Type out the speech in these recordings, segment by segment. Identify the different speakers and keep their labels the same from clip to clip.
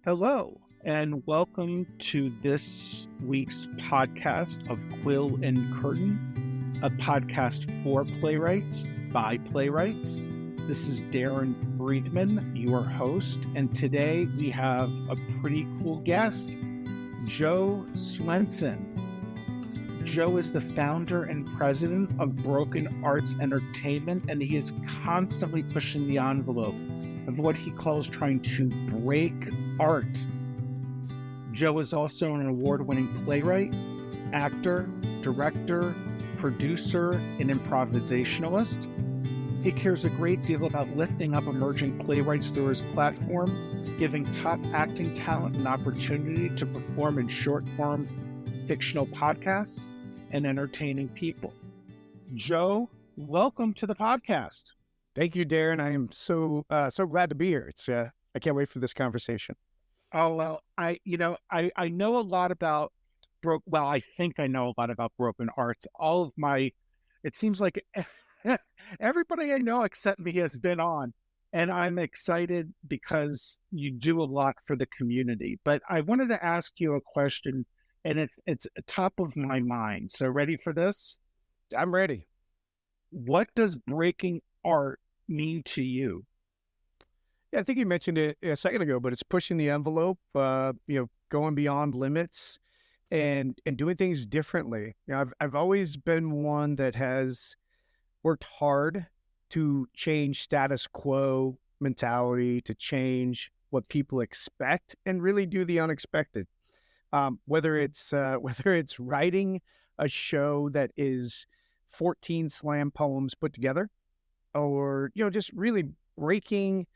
Speaker 1: Hello, and welcome to this week's podcast of Quill and Curtain, a podcast for playwrights by playwrights. This is Darren Friedman, your host, and today we have a pretty cool guest, Joe Swenson. Joe is the founder and president of Broken Arts Entertainment, and he is constantly pushing the envelope of what he calls trying to break art. Joe is also an award-winning playwright, actor, director, producer, and improvisationalist. He cares a great deal about lifting up emerging playwrights through his platform, giving top acting talent an opportunity to perform in short-form fictional podcasts, and entertaining people. Joe, welcome to the podcast.
Speaker 2: Thank you, Darren. I am so glad to be here. I can't wait for this conversation.
Speaker 1: Oh, well, I know a lot about I think I know a lot about broken arts. It seems like everybody I know except me has been on, and I'm excited because you do a lot for the community. But I wanted to ask you a question, and it's top of my mind. So ready for this?
Speaker 2: I'm ready.
Speaker 1: What does breaking art mean to you?
Speaker 2: Yeah, I think you mentioned it a second ago, but it's pushing the envelope, going beyond limits and doing things differently. I've always been one that has worked hard to change status quo mentality, to change what people expect and really do the unexpected. Whether it's writing a show that is 14 slam poems put together, or just really breaking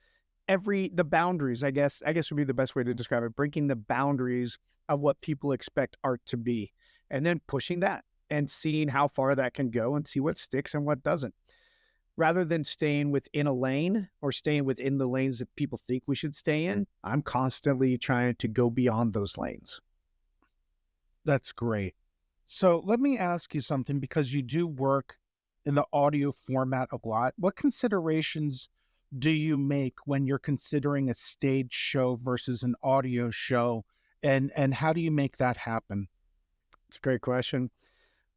Speaker 2: the boundaries, I guess would be the best way to describe it, breaking the boundaries of what people expect art to be, and then pushing that and seeing how far that can go and see what sticks and what doesn't, rather than staying within a lane or staying within the lanes that people think we should stay in. I'm constantly trying to go beyond those lanes.
Speaker 1: That's great. So let me ask you something, because you do work in the audio format a lot. What considerations do you make when you're considering a stage show versus an audio show? And how do you make that happen?
Speaker 2: It's a great question.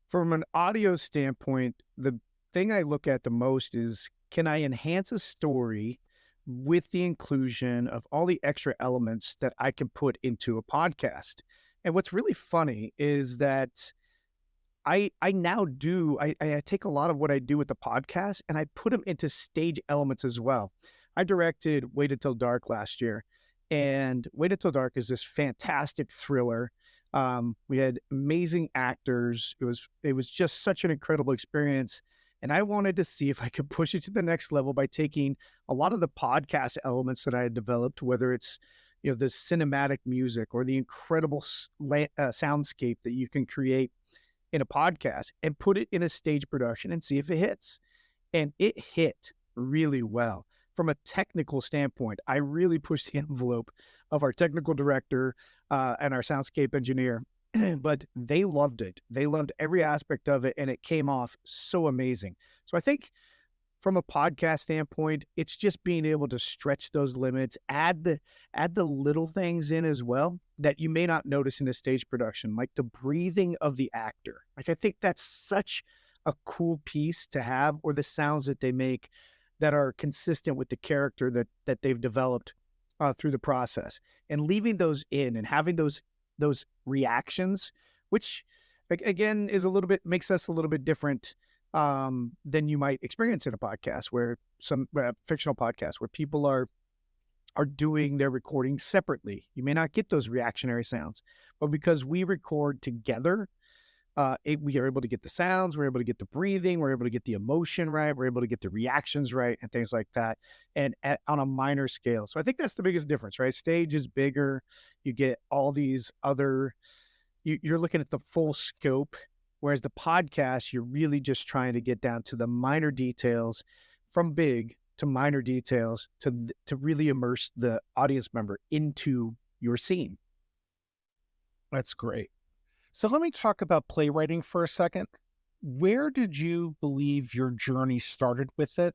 Speaker 2: From an audio standpoint, the thing I look at the most is, can I enhance a story with the inclusion of all the extra elements that I can put into a podcast? And what's really funny is that I now I take a lot of what I do with the podcast and I put them into stage elements as well. I directed Wait Until Dark last year, and Wait Until Dark is this fantastic thriller. We had amazing actors. It was just such an incredible experience. And I wanted to see if I could push it to the next level by taking a lot of the podcast elements that I had developed, whether it's the cinematic music or the incredible soundscape that you can create in a podcast, and put it in a stage production and see if it hits. And it hit really well. From a technical standpoint, I really pushed the envelope of our technical director and our soundscape engineer, but they loved it. They loved every aspect of it, and it came off so amazing. So I think from a podcast standpoint, it's just being able to stretch those limits, add the little things in as well that you may not notice in a stage production, like the breathing of the actor. Like, I think that's such a cool piece to have, or the sounds that they make that are consistent with the character that they've developed through the process, and leaving those in and having those reactions, which again makes us a little bit different than you might experience in a podcast, where some fictional podcast where people are doing their recording separately. You may not get those reactionary sounds, but because we record together, we are able to get the sounds, we're able to get the breathing, we're able to get the emotion right, we're able to get the reactions right, and things like that, and on a minor scale. So I think that's the biggest difference, right? Stage is bigger. You get all these other, you're looking at the full scope. Whereas the podcast, you're really just trying to get down to the minor details, from big to minor details, to really immerse the audience member into your scene.
Speaker 1: That's great. So let me talk about playwriting for a second. Where did you believe your journey started with it?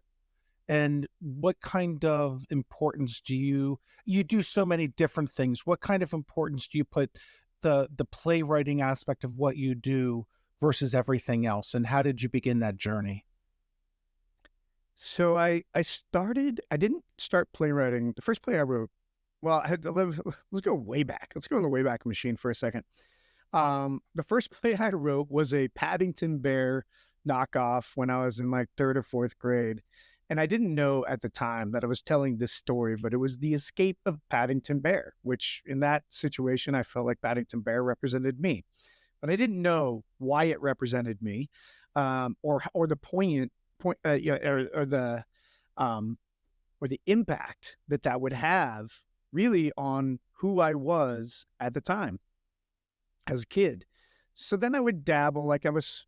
Speaker 1: And what kind of importance do you do so many different things? What kind of importance do you put the playwriting aspect of what you do versus everything else? And how did you begin that journey?
Speaker 2: So I didn't start playwriting. The first play I wrote, well, I had to let's go way back. Let's go in the Wayback Machine for a second. The first play I wrote was a Paddington Bear knockoff when I was in like third or fourth grade. And I didn't know at the time that I was telling this story, but it was the escape of Paddington Bear, which in that situation, I felt like Paddington Bear represented me. But I didn't know why it represented me, or the um, or the impact that that would have really on who I was at the time as a kid. So then I would dabble, like I was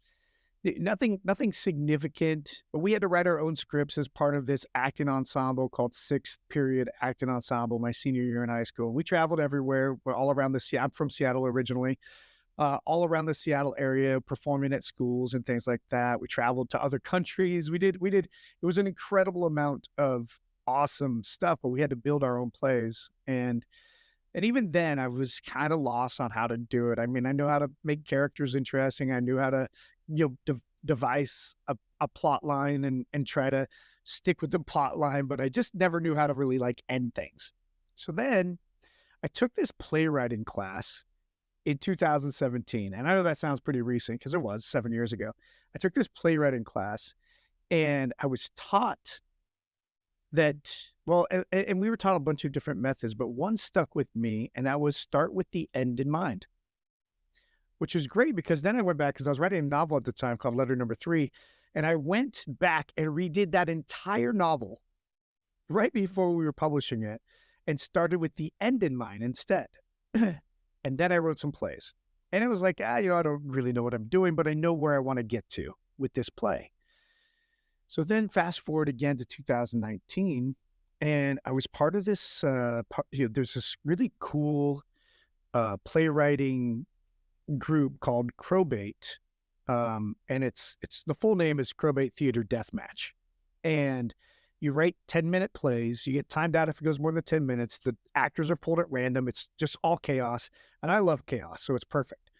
Speaker 2: nothing significant, but we had to write our own scripts as part of this acting ensemble called Sixth Period Acting Ensemble my senior year in high school. We traveled everywhere. We're all around I'm from Seattle originally, all around the Seattle area, performing at schools and things like that. We traveled to other countries. It was an incredible amount of awesome stuff, but we had to build our own plays. And even then I was kind of lost on how to do it. I mean, I know how to make characters interesting. I knew how to, devise a plot line and try to stick with the plot line, but I just never knew how to really like end things. So then I took this playwriting class in 2017. And I know that sounds pretty recent because it was 7 years ago. I took this playwriting class and I was taught that, well, and we were taught a bunch of different methods, but one stuck with me, and that was start with the end in mind, which was great because then I went back because I was writing a novel at the time called Letter Number 3. And I went back and redid that entire novel right before we were publishing it and started with the end in mind instead. And then I wrote some plays. And it was like, I don't really know what I'm doing, but I know where I want to get to with this play. So then fast forward again to 2019, and I was part of this, there's this really cool playwriting group called Crowbait. And it's the full name is Crowbait Theater Deathmatch. And you write 10-minute plays. You get timed out if it goes more than 10 minutes. The actors are pulled at random. It's just all chaos. And I love chaos, so it's perfect.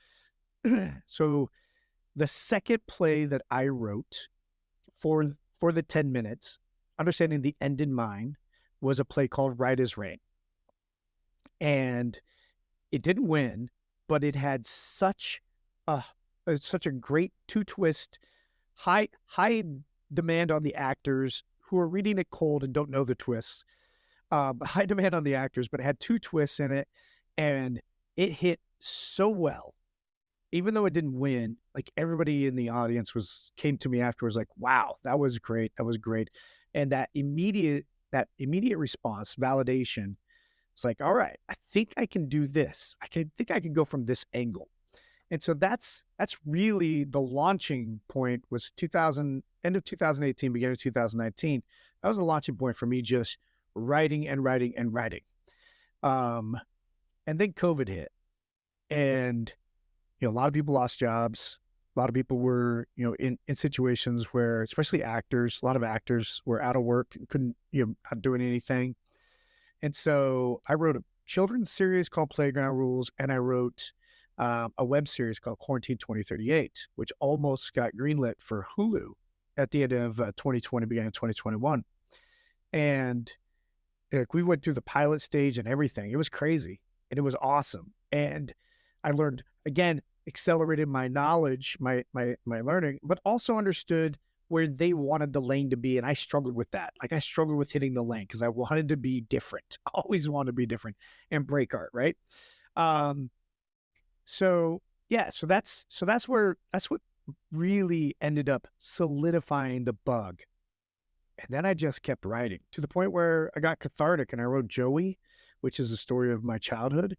Speaker 2: So the second play that I wrote for the 10 minutes, understanding the end in mind, was a play called Right as Rain. And it didn't win, but it had such a great two-twist, high demand on the actors who are reading it cold and don't know the twists. High demand on the actors, but it had two twists in it, and it hit so well. Even though it didn't win, like everybody in the audience came to me afterwards like, wow, that was great. That was great. And that immediate response, validation, it's like, all right, I think I can do this. I think I can go from this angle. And so that's really the launching point was end of 2018, beginning of 2019. That was the launching point for me, just writing and writing and writing. And then COVID hit, and a lot of people lost jobs. A lot of people were, in situations where, especially actors, a lot of actors were out of work and couldn't, not doing anything. And so I wrote a children's series called Playground Rules, and I wrote a web series called Quarantine 2038, which almost got greenlit for Hulu at the end of 2020, beginning of 2021. And we went through the pilot stage and everything. It was crazy, and it was awesome. And I learned, again, accelerated my knowledge, my learning, but also understood where they wanted the lane to be. And I struggled with that. Like I struggled with hitting the lane because I wanted to be different. I always wanted to be different and break art, right? So that's what really ended up solidifying the bug. And then I just kept writing to the point where I got cathartic and I wrote Joey, which is a story of my childhood,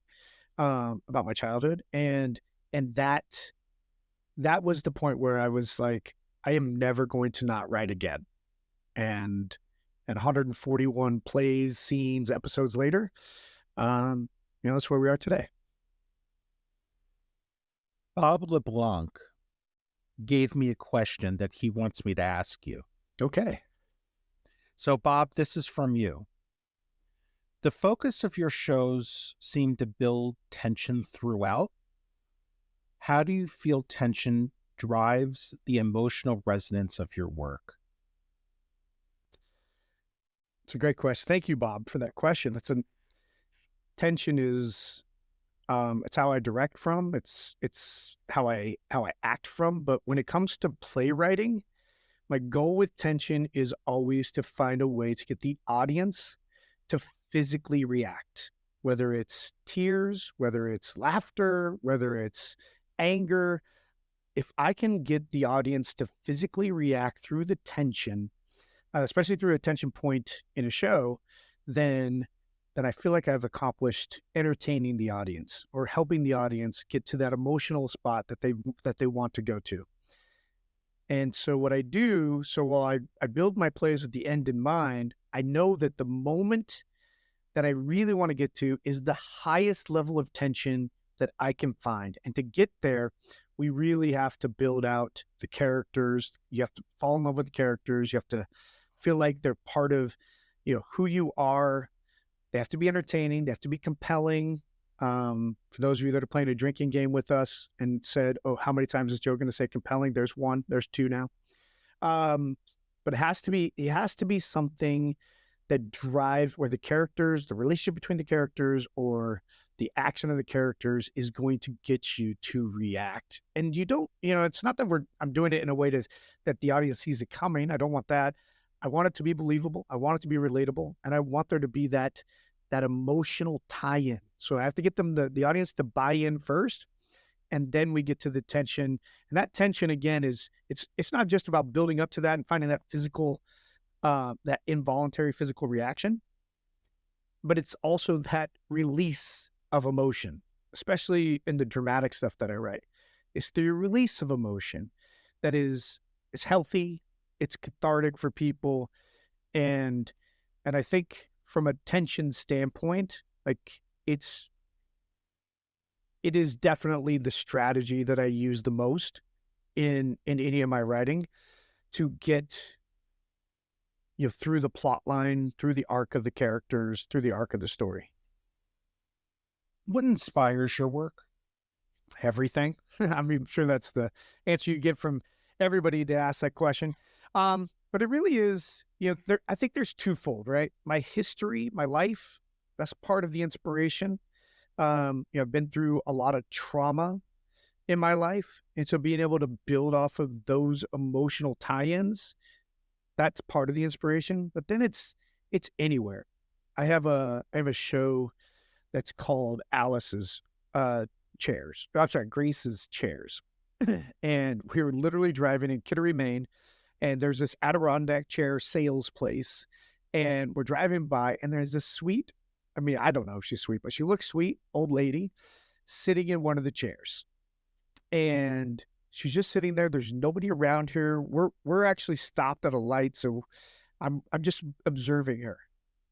Speaker 2: about my childhood. And that was the point where I was like, I am never going to not write again. And 141 plays, scenes, episodes later, that's where we are today.
Speaker 1: Bob LeBlanc gave me a question that he wants me to ask you.
Speaker 2: Okay.
Speaker 1: So, Bob, this is from you. The focus of your shows seem to build tension throughout. How do you feel tension drives the emotional resonance of your work?
Speaker 2: It's a great question. Thank you, Bob, for that question. Tension is it's how I direct from. It's how I act from. But when it comes to playwriting, my goal with tension is always to find a way to get the audience to physically react, whether it's tears, whether it's laughter, whether it's anger. If I can get the audience to physically react through the tension, especially through a tension point in a show, then I feel like I've accomplished entertaining the audience or helping the audience get to that emotional spot that they want to go to. And so what I do, so while I build my plays with the end in mind, I know that the moment that I really want to get to is the highest level of tension that I can find. And to get there, we really have to build out the characters. You have to fall in love with the characters. You have to feel like they're part of, who you are. They have to be entertaining. They have to be compelling. For those of you that are playing a drinking game with us and said, "Oh, how many times is Joe going to say compelling?" There's one. There's two now. But it has to be something that drives where the characters, the relationship between the characters, or the action of the characters is going to get you to react. And you don't, it's not that I'm doing it in a way that the audience sees it coming. I don't want that. I want it to be believable. I want it to be relatable. And I want there to be that emotional tie-in. So I have to get the audience to buy in first, and then we get to the tension. And that tension, again, it's not just about building up to that and finding that physical, that involuntary physical reaction, but it's also that release of emotion, especially in the dramatic stuff that I write. It's the release of emotion that is healthy, it's cathartic for people, and I think from a tension standpoint, like it is definitely the strategy that I use the most in any of my writing to get through the plot line, through the arc of the characters, through the arc of the story.
Speaker 1: What inspires your work?
Speaker 2: Everything. I'm sure that's the answer you get from everybody to ask that question. But it really is, I think there's twofold, right? My history, my life, that's part of the inspiration. I've been through a lot of trauma in my life. And so being able to build off of those emotional tie-ins, that's part of the inspiration. But then it's anywhere. I have a show that's called Grace's Chairs. And we were literally driving in Kittery, Maine, and there's this Adirondack chair sales place. And we're driving by, and there's this sweet, I don't know if she's sweet, but she looks sweet, old lady, sitting in one of the chairs. And she's just sitting there. There's nobody around here. We're actually stopped at a light, so I'm just observing her.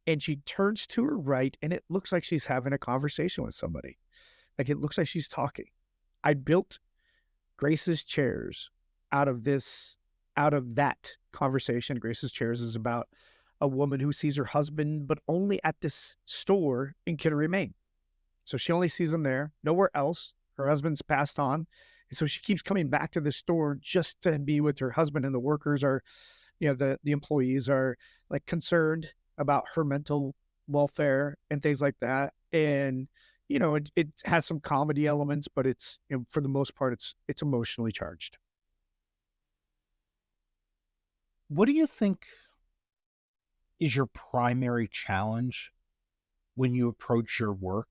Speaker 2: And she turns to her right, and it looks like she's having a conversation with somebody. Like it looks like she's talking. I built Grace's Chairs out of that conversation. Grace's Chairs is about a woman who sees her husband, but only at this store in Kittery, Maine. So she only sees him there, nowhere else. Her husband's passed on. And so she keeps coming back to the store just to be with her husband. And the workers are, the employees are like concerned about her mental welfare and things like that. And, it has some comedy elements, but it's, for the most part, it's emotionally charged.
Speaker 1: What do you think is your primary challenge when you approach your work?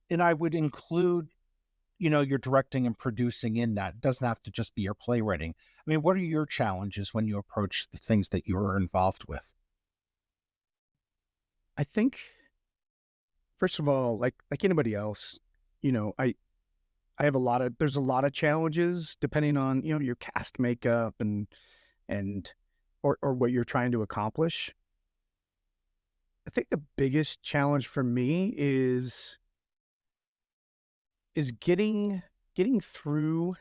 Speaker 1: And I would include, your directing and producing in that. It doesn't have to just be your playwriting. What are your challenges when you approach the things that you're involved with?
Speaker 2: I think, first of all, like anybody else, I have there's a lot of challenges depending on, your cast makeup and or what you're trying to accomplish. I think the biggest challenge for me is getting through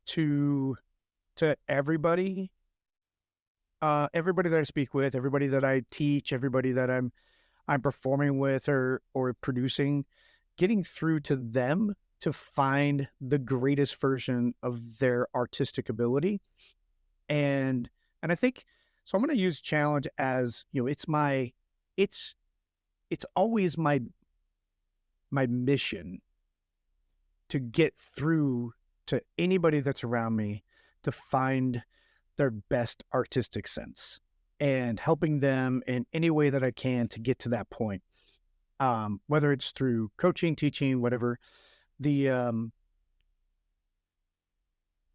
Speaker 2: to everybody everybody that I speak with, everybody that I teach, everybody that I'm performing with or producing, getting through to them to find the greatest version of their artistic ability. And I think so. I'm going to use challenge as, it's it's always my mission to get through to anybody that's around me to find their best artistic sense and helping them in any way that I can to get to that point. Whether it's through coaching, teaching, whatever.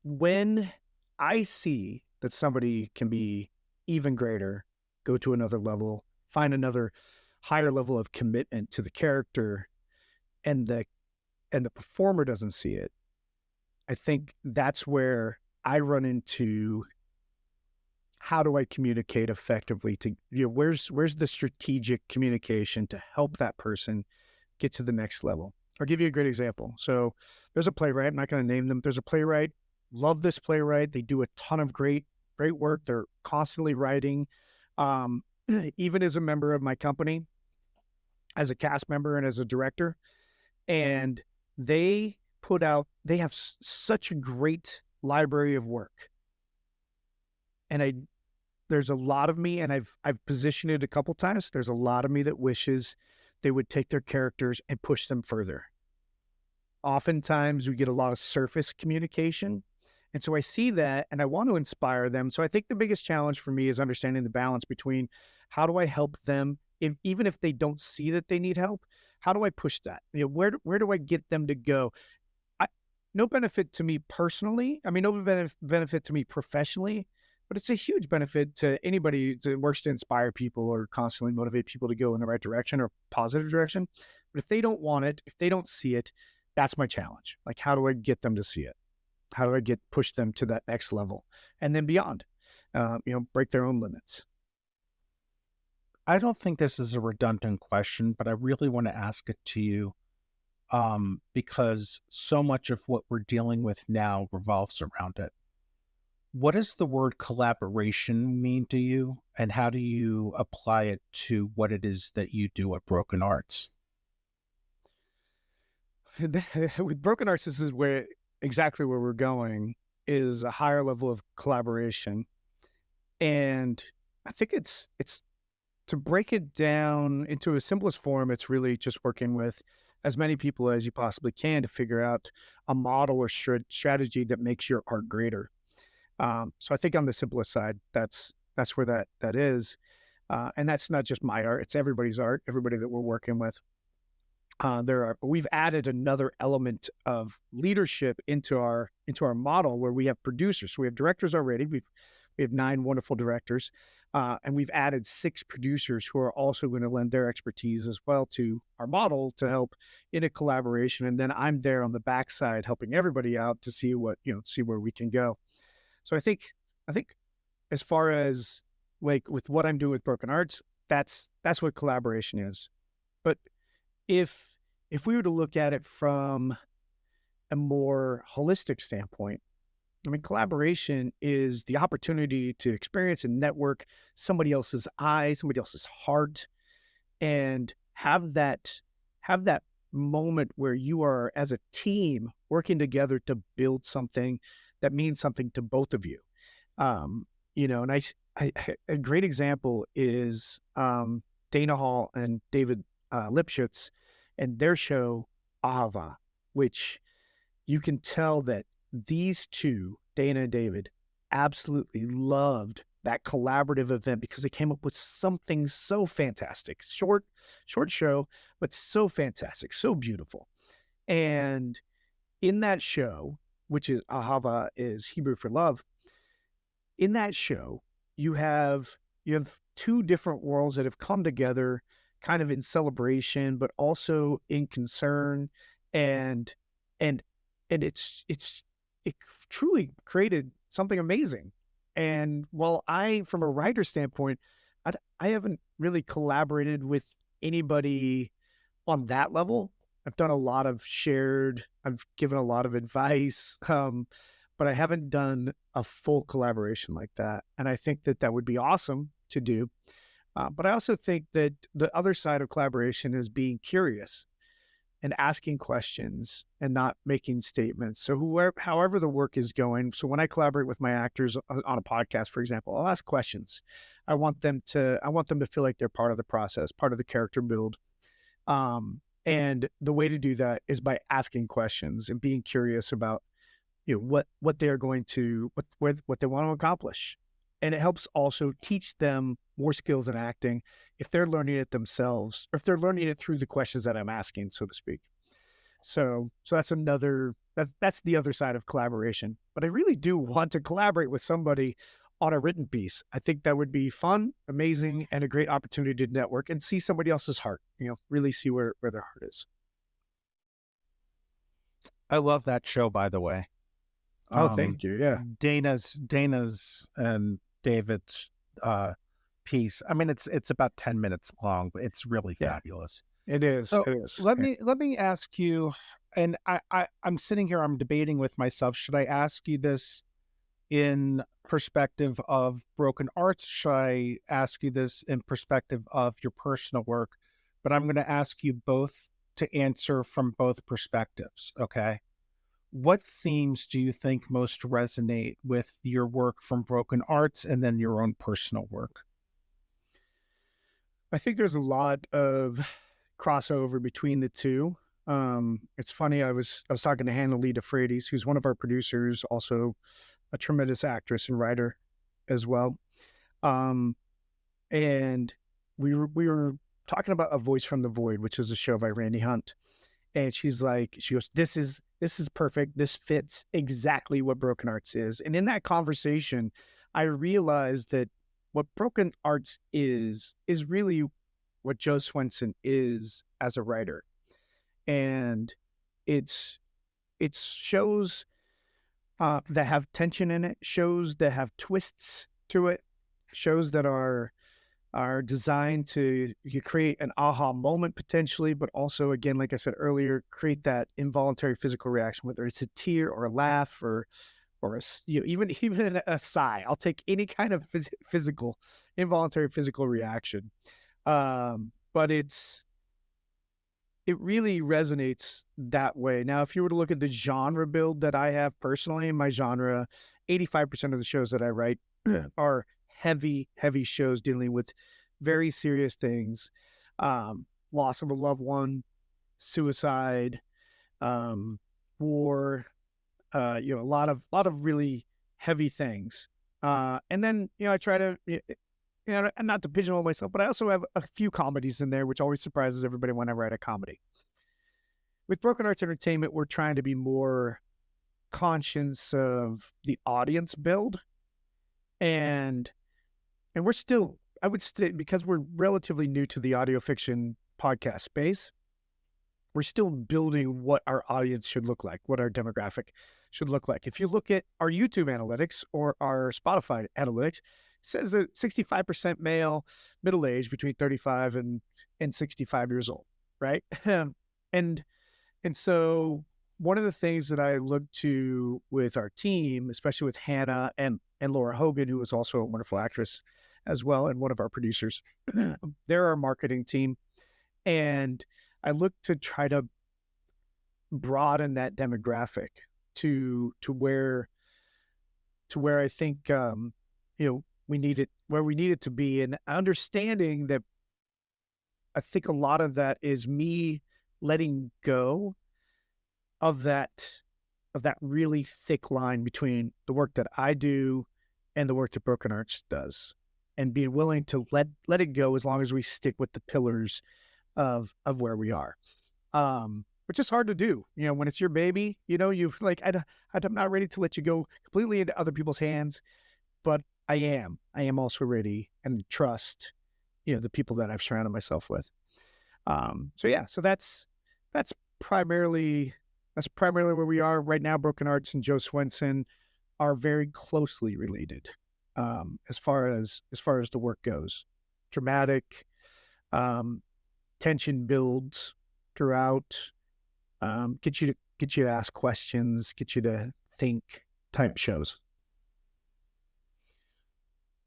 Speaker 2: When I see that somebody can be even greater, go to another level, find another higher level of commitment to the character, and the performer doesn't see it, I think that's where I run into how do I communicate effectively to, where's the strategic communication to help that person get to the next level. I'll give you a great example. So there's a playwright, I'm not going to name them. There's a playwright, love this playwright. They do a ton of great work. They're constantly writing. Even as a member of my company, as a cast member and as a director, and they have such a great library of work. And there's a lot of me, and I've positioned it a couple times. There's a lot of me that wishes they would take their characters and push them further. Oftentimes we get a lot of surface communication. And so I see that and I want to inspire them. So I think the biggest challenge for me is understanding the balance between how do I help them, even if they don't see that they need help, how do I push that? Where do I get them to go? No benefit to me personally. I mean, no benefit to me professionally, but it's a huge benefit to anybody that works to inspire people or constantly motivate people to go in the right direction or positive direction. But if they don't want it, if they don't see it, that's my challenge. Like, how do I get them to see it? How do I push them to that next level and then beyond, break their own limits?
Speaker 1: I don't think this is a redundant question, but I really want to ask it to you because so much of what we're dealing with now revolves around it. What does the word collaboration mean to you, and how do you apply it to what it is that you do at Broken Arts?
Speaker 2: With Broken Arts, this is exactly where we're going, is a higher level of collaboration. And I think it's to break it down into a simplest form, it's really just working with as many people as you possibly can to figure out a model or strategy that makes your art greater. So I think on the simplest side, that's where that is. And that's not just my art, it's everybody's art, everybody that we're working with. We've added another element of leadership into our model where we have producers. So we have directors already. We have 9 wonderful directors, and we've added 6 producers who are also going to lend their expertise as well to our model to help in a collaboration. And then I'm there on the backside helping everybody out to see see where we can go. So I think as far as like with what I'm doing with Broken Arts, that's what collaboration is. But if we were to look at it from a more holistic standpoint, I mean, collaboration is the opportunity to experience and network somebody else's eyes, somebody else's heart, and have that moment where you are as a team working together to build something that means something to both of you. And a great example is Dana Hall and David Lipschutz and their show Ahava, which you can tell that these two, Dana and David, absolutely loved that collaborative event because they came up with something so fantastic. Short show, but so fantastic, so beautiful. And in that show, which is Ahava is Hebrew for love, in that show, you have 2 different worlds that have come together kind of in celebration, but also in concern, and it truly created something amazing. And while from a writer standpoint, I haven't really collaborated with anybody on that level. I've done a lot of I've given a lot of advice, but I haven't done a full collaboration like that. And I think that that would be awesome to do. But I also think that the other side of collaboration is being curious and asking questions and not making statements. So however the work is going. So when I collaborate with my actors on a podcast, for example, I'll ask questions. I want them to feel like they're part of the process, part of the character build. And the way to do that is by asking questions and being curious about, what they are going to, what they want to accomplish. And it helps also teach them more skills in acting if they're learning it themselves, or if they're learning it through the questions that I'm asking, so to speak. So that's that's the other side of collaboration. But I really do want to collaborate with somebody on a written piece. I think that would be fun, amazing, and a great opportunity to network and see somebody else's heart, really see where their heart is.
Speaker 1: I love that show, by the way.
Speaker 2: Oh, thank you. Yeah.
Speaker 1: Dana's and David's piece. I mean, it's about 10 minutes long, but it's really fabulous.
Speaker 2: It is.
Speaker 1: So
Speaker 2: it is.
Speaker 1: let me ask you, and I'm sitting here, I'm debating with myself, should I ask you this in perspective of Broken Arts? Should I ask you this in perspective of your personal work? But I'm going to ask you both to answer from both perspectives, okay? What themes do you think most resonate with your work from Broken Arts and then your own personal work?
Speaker 2: I think there's a lot of crossover between the two. It's funny. I was talking to Hannah Lee DeFreitas, who's one of our producers, also a tremendous actress and writer as well. And we were talking about A Voice from the Void, which is a show by Randy Hunt. And she goes, this is perfect. This fits exactly what Broken Arts is. And in that conversation, I realized that what Broken Arts is really what Joe Swenson is as a writer. And it's shows that have tension in it, shows that have twists to it, shows that are designed to create an aha moment potentially, but also, again, like I said earlier, create that involuntary physical reaction, whether it's a tear or a laugh or a, even a sigh. I'll take any kind of involuntary physical reaction. But it really resonates that way. Now, if you were to look at the genre build that I have personally, in my genre, 85% of the shows that I write are heavy shows dealing with very serious things. Loss of a loved one, suicide, war, a lot of really heavy things. And then, I try to, not to pigeonhole myself, but I also have a few comedies in there, which always surprises everybody when I write a comedy. With Broken Arts Entertainment, we're trying to be more conscious of the audience build. And we're still, I would say, because we're relatively new to the audio fiction podcast space, we're still building what our audience should look like, what our demographic should look like. If you look at our YouTube analytics or our Spotify analytics, it says that 65% male, middle age, between 35 and 65 years old, right? And so one of the things that I look to with our team, especially with Hannah and Laura Hogan, who is also a wonderful actress as well, and one of our producers, they're our marketing team. And I look to try to broaden that demographic to where I think, we need it, where we need it to be. And understanding that I think a lot of that is me letting go of that really thick line between the work that I do and the work that Broken Arts does, and being willing to let it go as long as we stick with the pillars of where we are, which is hard to do. When it's your baby, you like, I'm not ready to let you go completely into other people's hands, but I am also ready and trust, the people that I've surrounded myself with. So that's primarily where we are right now. Broken Arts and Joe Swenson are very closely related, as far as the work goes. Dramatic, tension builds throughout, get you to ask questions, get you to think, type shows.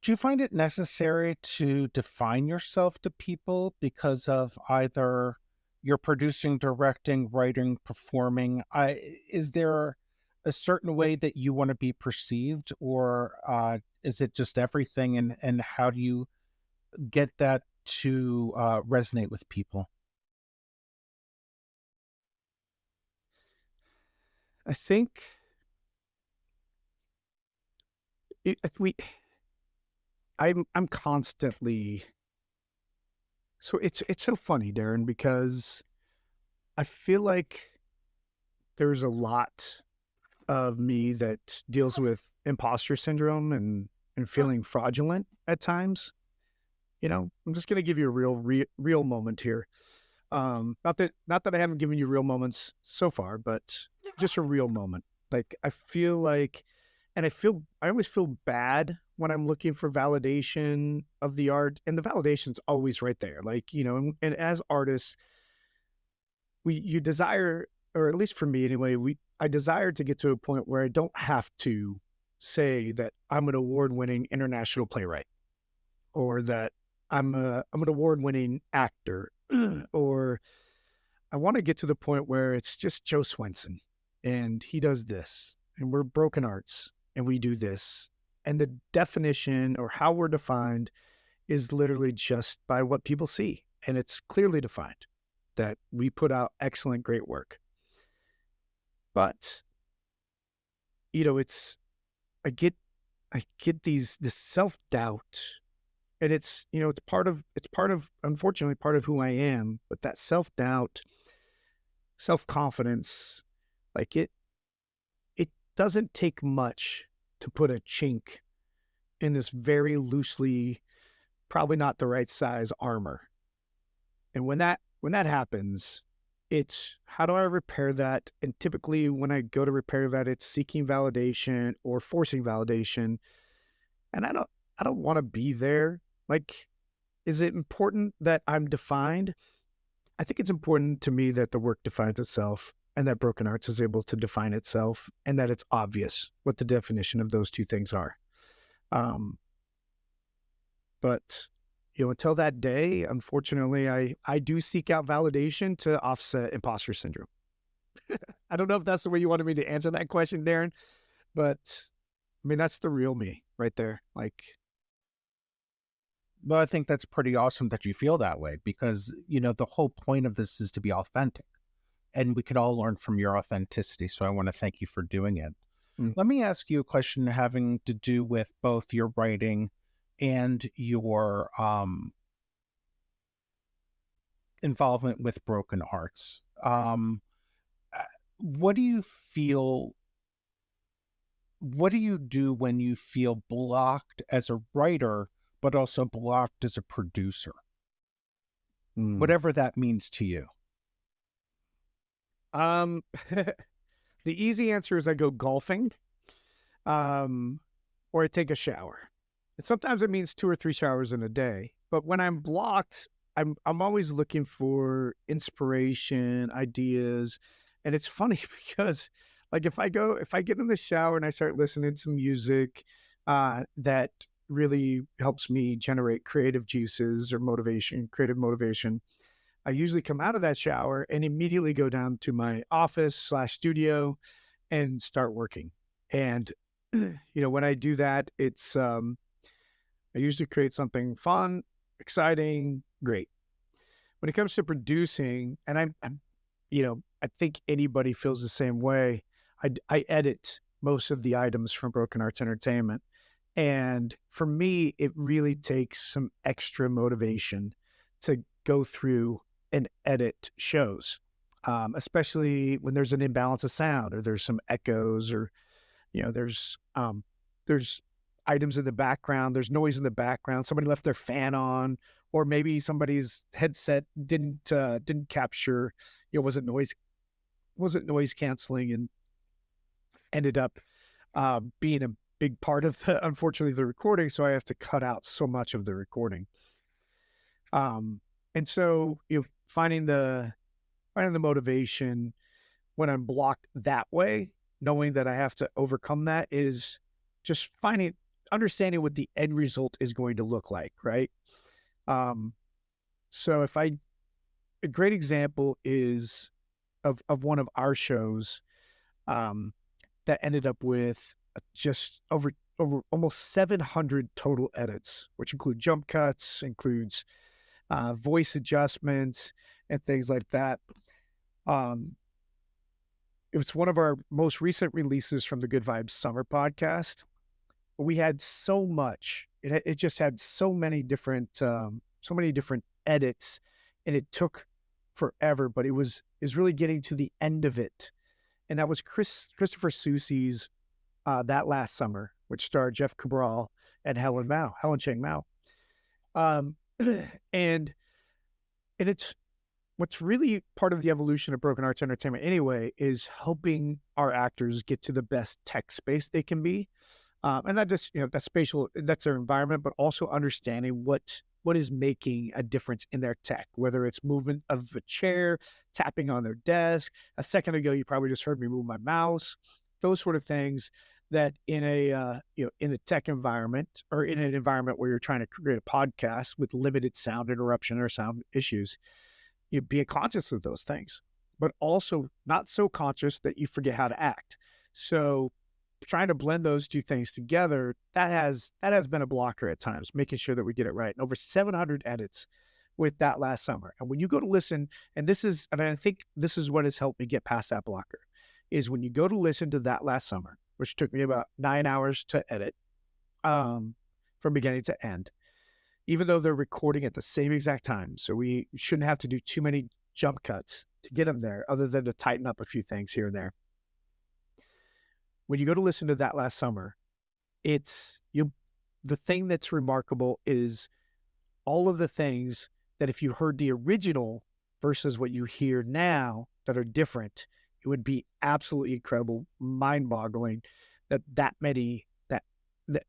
Speaker 1: Do you find it necessary to define yourself to people because of either you're producing, directing, writing, performing? Is there a certain way that you want to be perceived, or is it just everything? And how do you get that to resonate with people?
Speaker 2: I think if I'm constantly, so it's so funny, Darren, because I feel like there's a lot of me that deals with imposter syndrome and feeling fraudulent at times. I'm just going to give you a real moment here. Not that I haven't given you real moments so far, but just a real moment. Like I feel like, and I always feel bad when I'm looking for validation of the art, and the validation's always right there. Like, and as artists, you desire, or at least for me anyway, I desire to get to a point where I don't have to say that I'm an award-winning international playwright, or that I'm an award-winning actor, or I want to get to the point where it's just Joe Swenson and he does this, and we're broken arts and we do this. And the definition, or how we're defined, is literally just by what people see. And it's clearly defined that we put out excellent, great work. But, I get this self-doubt, and it's part of, unfortunately, part of who I am. But that self-doubt, self-confidence, like it doesn't take much to put a chink in this very loosely, probably not the right size armor. And when that happens, it's how do I repair that? And typically when I go to repair that, it's seeking validation or forcing validation. And I don't want to be there. Like, is it important that I'm defined? I think it's important to me that the work defines itself, and that Broken Arts is able to define itself, and that it's obvious what the definition of those two things are. But until that day, unfortunately, I do seek out validation to offset imposter syndrome. I don't know if that's the way you wanted me to answer that question, Darren, but I mean, that's the real me right there. Like,
Speaker 1: Well, I think that's pretty awesome that you feel that way, because, the whole point of this is to be authentic, and we could all learn from your authenticity. So I want to thank you for doing it. Let me ask you a question having to do with both your writing and your involvement with Broken Arts. What do you feel? What do you do when you feel blocked as a writer, but also blocked as a producer? Whatever that means to you.
Speaker 2: The easy answer is I go golfing, or I take a shower. And sometimes it means 2 or 3 showers in a day. But when I'm blocked, I'm always looking for inspiration, ideas. And it's funny because, like, if I get in the shower and I start listening to some music that really helps me generate creative juices or creative motivation, I usually come out of that shower and immediately go down to my office/studio and start working. And, when I do that, it's, I usually create something fun, exciting, great. When it comes to producing, and I'm I think anybody feels the same way. I edit most of the items from Broken Arts Entertainment. And for me, it really takes some extra motivation to go through and edit shows, especially when there's an imbalance of sound, or there's some echoes, or, there's items in the background, there's noise in the background, somebody left their fan on, or maybe somebody's headset didn't capture, wasn't noise canceling, and ended up being a big part of unfortunately the recording. So I have to cut out so much of the recording. And so finding the motivation when I'm blocked that way, knowing that I have to overcome that is just understanding what the end result is going to look like, right? So a great example is of one of our shows that ended up with just over almost 700 total edits, which include jump cuts, includes voice adjustments, and things like that. It was one of our most recent releases from the Good Vibes Summer podcast. We had so much. It just had so many different edits, and it took forever. But is really getting to the end of it, and that was Christopher Soucy's That Last Summer, which starred Jeff Cabral and Helen Chang Mao. And it's what's really part of the evolution of Broken Arts Entertainment anyway is helping our actors get to the best tech space they can be. And that just, that's spatial, that's their environment, but also understanding what is making a difference in their tech, whether it's movement of a chair, tapping on their desk. A second ago, you probably just heard me move my mouse, those sort of things that in a tech environment or in an environment where you're trying to create a podcast with limited sound interruption or sound issues, you be conscious of those things, but also not so conscious that you forget how to act. So trying to blend those two things together, that has been a blocker at times, making sure that we get it right. And over 700 edits with That Last Summer. And when you go to listen, and I think this is what has helped me get past that blocker, is when you go to listen to That Last Summer, which took me about 9 hours to edit from beginning to end, even though they're recording at the same exact time. So we shouldn't have to do too many jump cuts to get them there, other than to tighten up a few things here and there. When you go to listen to That Last Summer, the thing that's remarkable is all of the things that if you heard the original versus what you hear now that are different, it would be absolutely incredible, mind-boggling that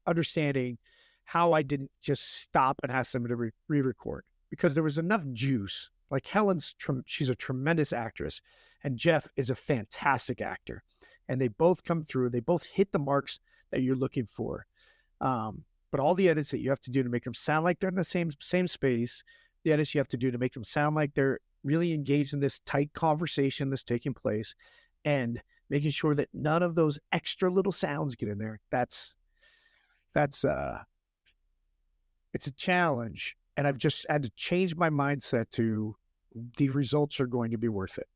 Speaker 2: understanding how I didn't just stop and ask them to re-record, because there was enough juice. Like she's a tremendous actress, and Jeff is a fantastic actor. And they both come through. They both hit the marks that you're looking for. But all the edits that you have to do to make them sound like they're in the same space, the edits you have to do to make them sound like they're really engaged in this tight conversation that's taking place, and making sure that none of those extra little sounds get in there. It's a challenge. And I've just had to change my mindset to the results are going to be worth it.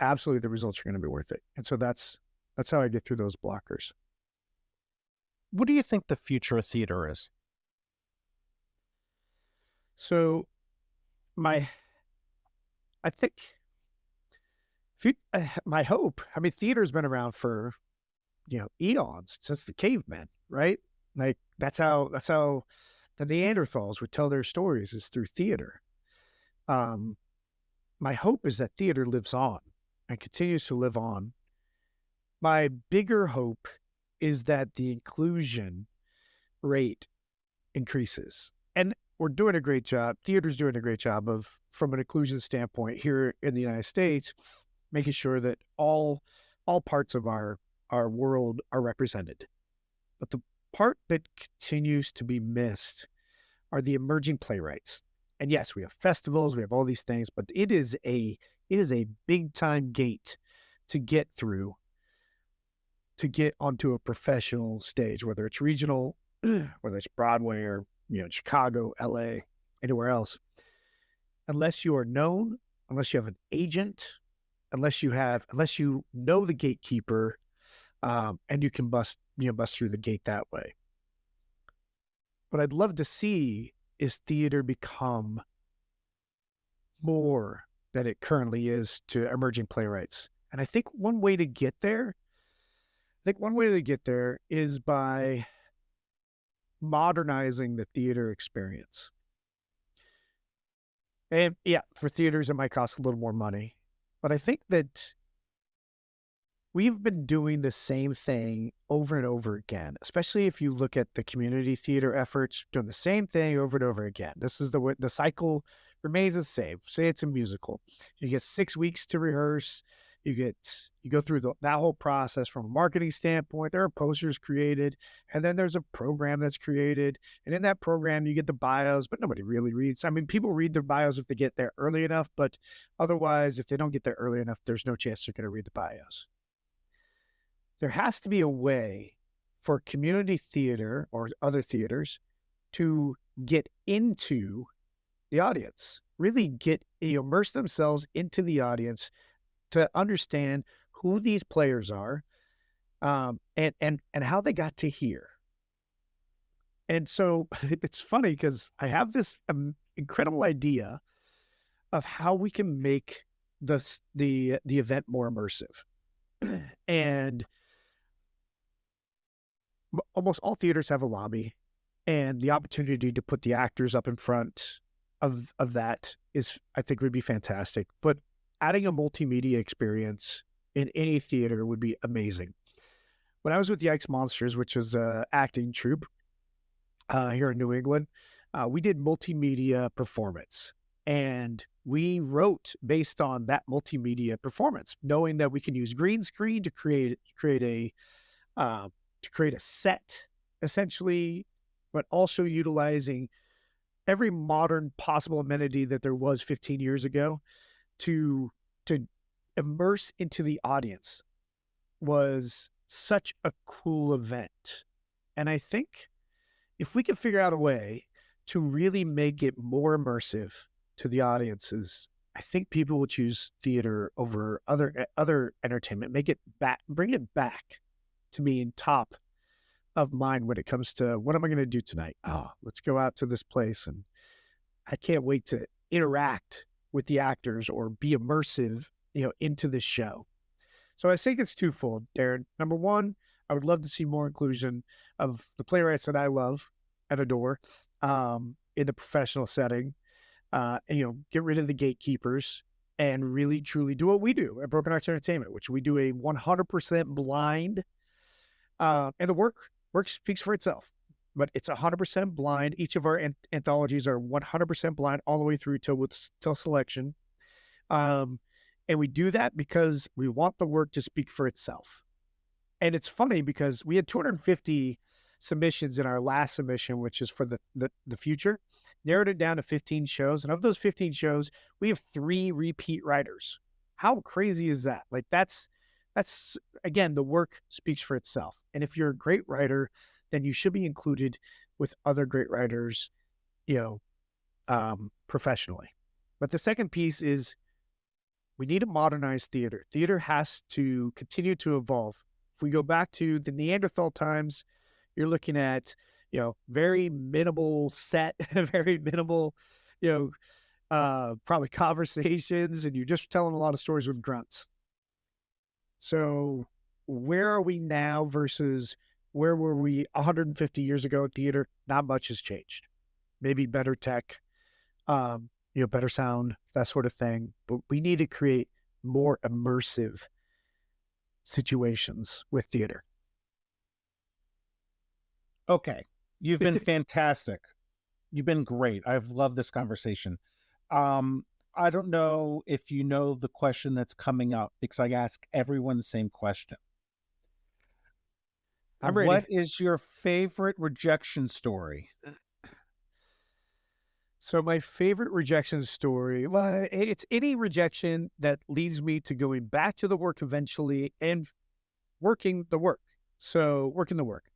Speaker 2: Absolutely, the results are going to be worth it. And so that's how I get through those blockers.
Speaker 1: What do you think the future of theater is?
Speaker 2: So my hope, theater's been around for, eons, since the cavemen, right? Like that's how the Neanderthals would tell their stories, is through theater. My hope is that theater lives on and continues to live on. My bigger hope is that the inclusion rate increases. And we're doing a great job. Theater's doing a great job from an inclusion standpoint here in the United States, making sure that all parts of our world are represented. But the part that continues to be missed are the emerging playwrights. And yes, we have festivals, we have all these things, but it is a big time gate to get through, to get onto a professional stage, whether it's regional, whether it's Broadway or, Chicago, LA, anywhere else. Unless you are known, unless you have an agent, unless you know the gatekeeper, and you can bust through the gate that way. What I'd love to see is theater become more than it currently is to emerging playwrights. And I think one way to get there is by modernizing the theater experience. And yeah, for theaters, it might cost a little more money, but I think that we've been doing the same thing over and over again, especially if you look at the community theater efforts, doing the same thing over and over again. This is the cycle remains the same. Say it's a musical. You get 6 weeks to rehearse. You go through that whole process from a marketing standpoint. There are posters created, and then there's a program that's created. And in that program, you get the bios, but nobody really reads. I mean, people read their bios if they get there early enough, but otherwise, if they don't get there early enough, there's no chance they're going to read the bios. There has to be a way for community theater or other theaters to get into the audience, really immerse themselves into the audience to understand who these players are, and how they got to here. And so it's funny because I have this incredible idea of how we can make the event more immersive. And almost all theaters have a lobby, and the opportunity to put the actors up in front of that is, I think, would be fantastic. But adding a multimedia experience in any theater would be amazing. When I was with the Yikes Monsters, which is an acting troupe here in New England, we did multimedia performance, and we wrote based on that multimedia performance, knowing that we can use green screen to create a set, essentially, but also utilizing every modern possible amenity that there was 15 years ago to immerse into the audience. Was such a cool event. And I think if we can figure out a way to really make it more immersive to the audiences, I think people will choose theater over other entertainment. Bring it back to being top of mind when it comes to what am I going to do tonight? Oh, let's go out to this place, and I can't wait to interact with the actors or be immersive, into this show. So I think it's twofold, Darren. Number one, I would love to see more inclusion of the playwrights that I love and adore in the professional setting. Get rid of the gatekeepers and really truly do what we do at Broken Arts Entertainment, which we do a 100% blind, and the work speaks for itself, but it's 100% blind. Each of our anthologies are 100% blind all the way through till selection. And we do that because we want the work to speak for itself. And it's funny because we had 250 submissions in our last submission, which is for the future, narrowed it down to 15 shows. And of those 15 shows, we have 3 repeat writers. How crazy is that? Like that's again, the work speaks for itself. And if you're a great writer, then you should be included with other great writers, professionally. But the second piece is we need to modernize theater. Theater has to continue to evolve. If we go back to the Neanderthal times, you're looking at, very minimal set, very minimal, probably conversations, and you're just telling a lot of stories with grunts. So where are we now versus where were we 150 years ago at theater? Not much has changed. Maybe better tech, better sound, that sort of thing. But we need to create more immersive situations with theater.
Speaker 3: Okay. You've been fantastic. You've been great. I've loved this conversation. I don't know if you know the question that's coming up, because I ask everyone the same question.
Speaker 2: I'm ready.
Speaker 3: What is your favorite rejection story?
Speaker 2: So my favorite rejection story, well, it's any rejection that leads me to going back to the work eventually and working the work. So working the work.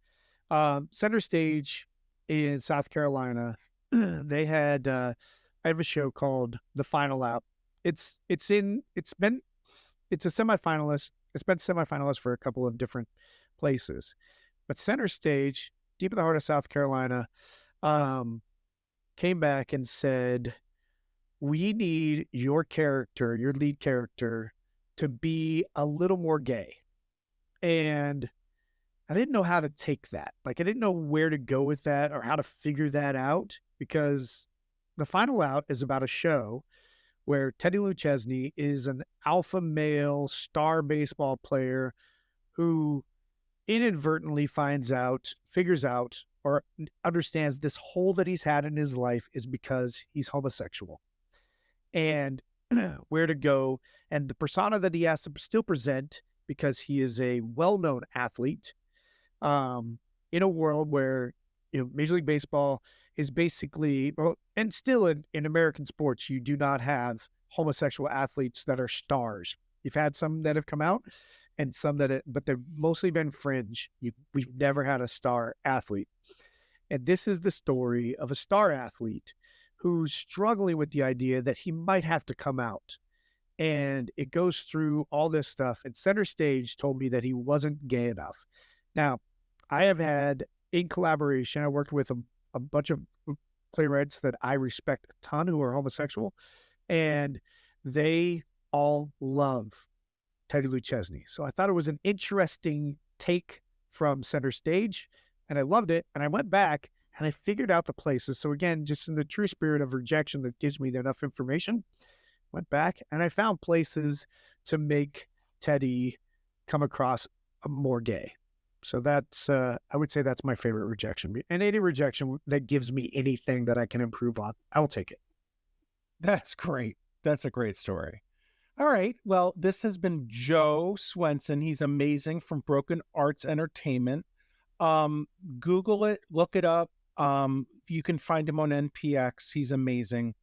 Speaker 2: Center Stage in South Carolina, they had, I have a show called The Final Out. It's a semifinalist. It's been semifinalist for a couple of different places, but Center Stage, deep in the heart of South Carolina, came back and said, we need your lead character, to be a little more gay. And I didn't know how to take that. Like, I didn't know where to go with that or how to figure that out, because The Final Out is about a show where Teddy Lou Chesney is an alpha male star baseball player who inadvertently figures out, or understands this hole that he's had in his life is because he's homosexual. And where to go, and the persona that he has to still present because he is a well-known athlete in a world where Major League Baseball is basically, well, and still in American sports, you do not have homosexual athletes that are stars. You've had some that have come out and some but they've mostly been fringe. We've never had a star athlete. And this is the story of a star athlete who's struggling with the idea that he might have to come out. And it goes through all this stuff. And Center Stage told me that he wasn't gay enough. Now, I have had, in collaboration, I worked with a bunch of playwrights that I respect a ton who are homosexual, and they all love Teddy Lou Chesney. So I thought it was an interesting take from Center Stage, and I loved it. And I went back and I figured out the places. So again, just in the true spirit of rejection that gives me enough information, went back and I found places to make Teddy come across more gay. So that's, I would say that's my favorite rejection. And any rejection that gives me anything that I can improve on, I will take it.
Speaker 3: That's great. That's a great story. All right. Well, this has been Joe Swenson. He's amazing from Broken Arts Entertainment. Google it, look it up. You can find him on NPX. He's amazing.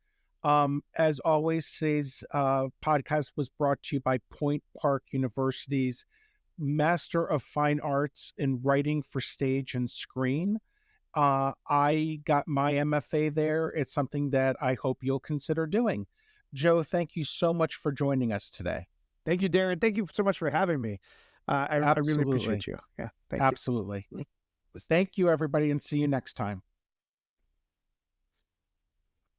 Speaker 3: As always, today's podcast was brought to you by Point Park University's Master of Fine Arts in Writing for Stage and Screen. I got my MFA there. It's something that I hope you'll consider doing. Joe, thank you so much for joining us today.
Speaker 2: Thank you, Darren. Thank you so much for having me. I really appreciate you. Yeah, thank you.
Speaker 3: Absolutely. Thank you, everybody, and see you next time.